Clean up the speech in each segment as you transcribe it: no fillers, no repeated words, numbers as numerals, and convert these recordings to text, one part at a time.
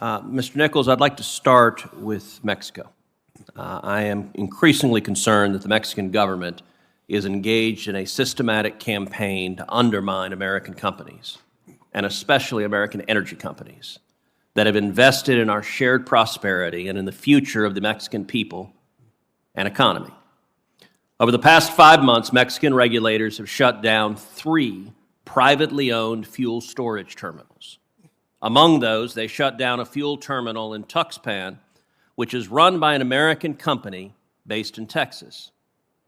Mr. Nichols, I'd like to start with Mexico. I am increasingly concerned that the Mexican government is engaged in a systematic campaign to undermine American companies, and especially American energy companies, that have invested in our shared prosperity and in the future of the Mexican people and economy. Over the past 5 months, Mexican regulators have shut down 3 privately owned fuel storage terminals. Among those, they shut down a fuel terminal in Tuxpan, which is run by an American company based in Texas,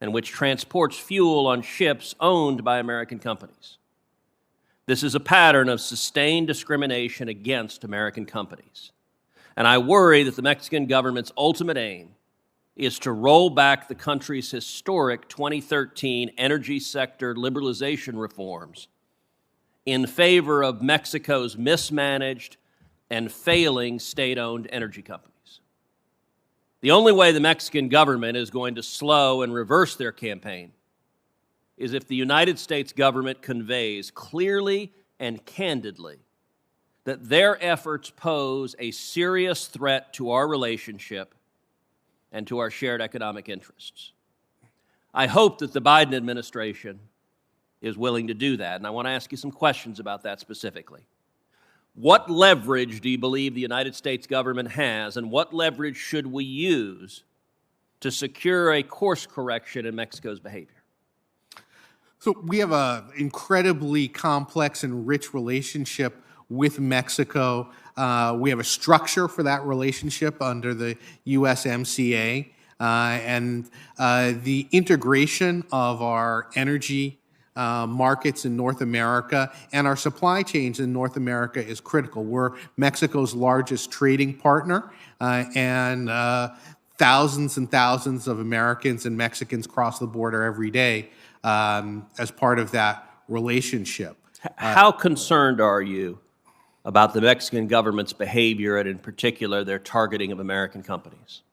and which transports fuel on ships owned by American companies. This is a pattern of sustained discrimination against American companies. And I worry that the Mexican government's ultimate aim is to roll back the country's historic 2013 energy sector liberalization reforms in favor of Mexico's mismanaged and failing state-owned energy companies. The only way the Mexican government is going to slow and reverse their campaign is if the United States government conveys clearly and candidly that their efforts pose a serious threat to our relationship and to our shared economic interests. I hope that the Biden administration is willing to do that, and I want to ask you some questions about that specifically. What leverage do you believe the United States government has, and what leverage should we use to secure a course correction in Mexico's behavior? So we have an incredibly complex and rich relationship with Mexico. We have a structure for that relationship under the USMCA, and the integration of our energy markets in North America and our supply chains in North America is critical. We're Mexico's largest trading partner, and thousands and thousands of Americans and Mexicans cross the border every day as part of that relationship. How concerned are you about the Mexican government's behavior, and in particular their targeting of American companies?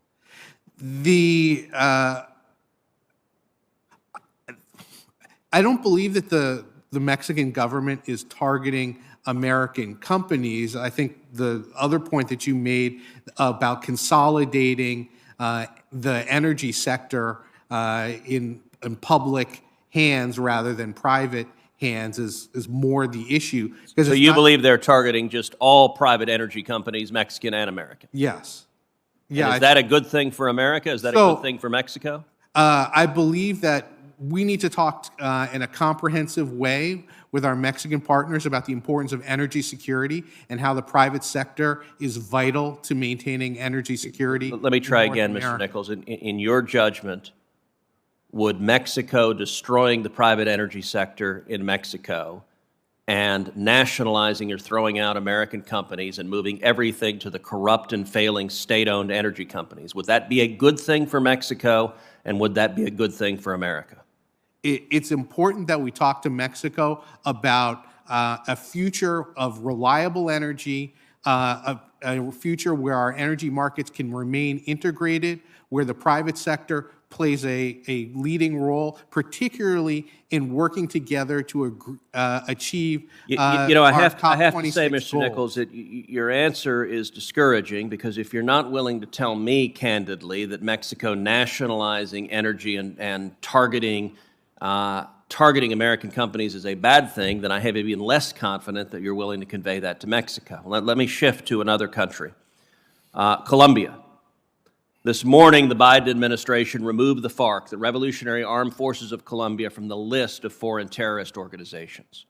I don't believe that the Mexican government is targeting American companies. I think the other point that you made about consolidating the energy sector in public hands rather than private hands is more the issue. So you believe they're targeting just all private energy companies, Mexican and American? Yes. Yeah. And is that a good thing for America? Is that a good thing for Mexico? I believe that we need to talk in a comprehensive way with our Mexican partners about the importance of energy security and how the private sector is vital to maintaining energy security. Let me try again, Mr. Nichols. In your judgment, would Mexico destroying the private energy sector in Mexico and nationalizing or throwing out American companies and moving everything to the corrupt and failing state-owned energy companies, would that be a good thing for Mexico, and would that be a good thing for America? It's important that we talk to Mexico about a future of reliable energy, a future where our energy markets can remain integrated, where the private sector plays a leading role, particularly in working together to achieve I have to say, Mr. Nichols, that your answer is discouraging, because if you're not willing to tell me candidly that Mexico nationalizing energy and targeting American companies is a bad thing, then I have even less confident that you're willing to convey that to Mexico. Let me shift to another country, Colombia. This morning, the Biden administration removed the FARC, the Revolutionary Armed Forces of Colombia, from the list of foreign terrorist organizations.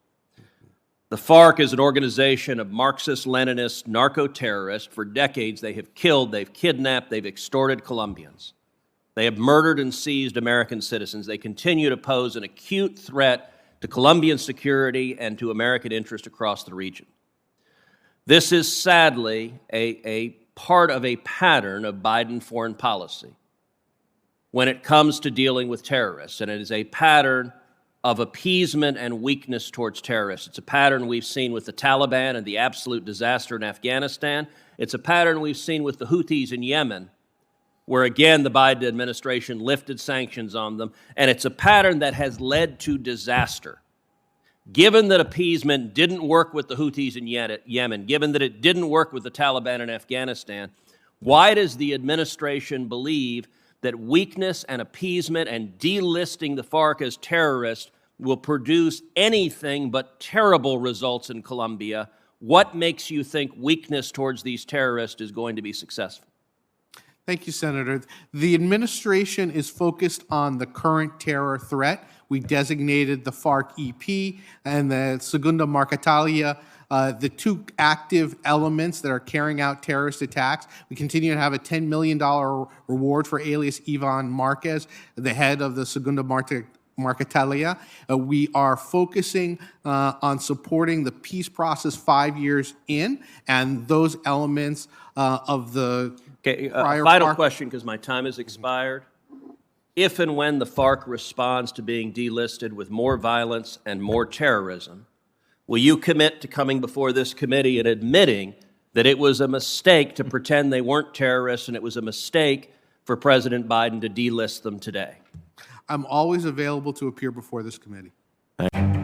The FARC is an organization of Marxist-Leninist narco-terrorists. For decades, they have killed, they've kidnapped, they've extorted Colombians. They have murdered and seized American citizens. They continue to pose an acute threat to Colombian security and to American interest across the region. This is sadly a part of a pattern of Biden foreign policy when it comes to dealing with terrorists, and it is a pattern of appeasement and weakness towards terrorists. It's a pattern we've seen with the Taliban and the absolute disaster in Afghanistan. It's a pattern we've seen with the Houthis in Yemen, where again the Biden administration lifted sanctions on them, and it's a pattern that has led to disaster. Given that appeasement didn't work with the Houthis in Yemen, given that it didn't work with the Taliban in Afghanistan, why does the administration believe that weakness and appeasement and delisting the FARC as terrorists will produce anything but terrible results in Colombia? What makes you think weakness towards these terrorists is going to be successful? Thank you, Senator. The administration is focused on the current terror threat. We designated the FARC-EP and the Segunda Marquetalia, the two active elements that are carrying out terrorist attacks. We continue to have a $10 million reward for alias Ivan Marquez, the head of the Segunda Marquetalia. We are focusing on supporting the peace process 5 years in, and those elements of the final question, because my time has expired. If and when the FARC responds to being delisted with more violence and more terrorism, will you commit to coming before this committee and admitting that it was a mistake to pretend they weren't terrorists and it was a mistake for President Biden to delist them today? I'm always available to appear before this committee. Thank you.